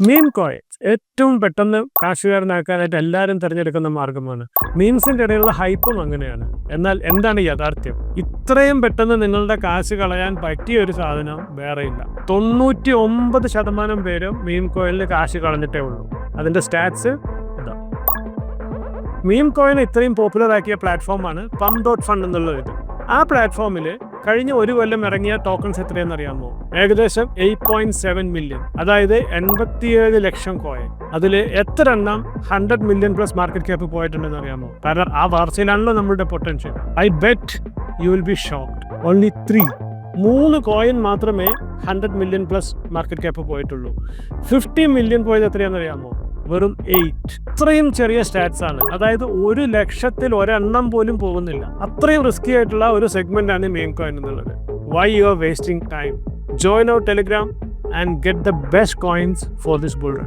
മീം coins ഏറ്റവും പെട്ടെന്ന് കാശുകാരനാക്കാനായിട്ട് എല്ലാവരും തിരഞ്ഞെടുക്കുന്ന മാർഗമാണ്. മീംസിന്റെ ഇടയിലുള്ള ഹൈപ്പും അങ്ങനെയാണ്. എന്നാൽ എന്താണ് യാഥാർത്ഥ്യം? ഇത്രയും പെട്ടെന്ന് നിങ്ങളുടെ കാശ് കളയാൻ പറ്റിയ ഒരു സാധനം വേറെയില്ല. 99% പേരും മീം കോയിനിൽ കാശ് കളഞ്ഞിട്ടേ ഉള്ളൂ. അതിന്റെ സ്റ്റാറ്റ്സ് ഇതാ. മീം കോയിൻ ഇത്രയും പോപ്പുലർ ആക്കിയ പ്ലാറ്റ്ഫോമാണ് pump.fund എന്നുള്ള ഇത്. ആ പ്ലാറ്റ്ഫോമിൽ കഴിഞ്ഞ ഒരു കൊല്ലം ഇറങ്ങിയ ടോക്കൺസ് എത്രയെന്ന് അറിയാമോ? ഏകദേശം 8.7 മില്യൺ, അതായത് 87 ലക്ഷം കോയിൻ. അതിൽ എത്ര എണ്ണം 100 മില്യൺ പ്ലസ് മാർക്കറ്റ് ക്യാപ്പ് പോയിട്ടുണ്ടെന്ന് അറിയാമോ? കാരണം ആ വാർത്തയിലാണല്ലോ നമ്മുടെ potential. I bet you will be shocked. Only 3 coin മാത്രമേ 100 മില്യൺ പ്ലസ് മാർക്കറ്റ് ക്യാപ്പ് പോയിട്ടുള്ളൂ. 50 മില്യൺ പോയത് എത്രയാണെന്ന് അറിയാമോ? വെറും 8. ഇത്രയും ചെറിയ സ്റ്റാറ്റ്സ് ആണ്. അതായത് 1 ലക്ഷത്തിൽ ഒരെണ്ണം പോലും പോകുന്നില്ല. അത്രയും റിസ്കി ആയിട്ടുള്ള ഒരു സെഗ്മെന്റ് ആണ് മീം കോയിൻ എന്നുള്ളത്. Why you are wasting time? Join our Telegram and get the best coins for this bull run.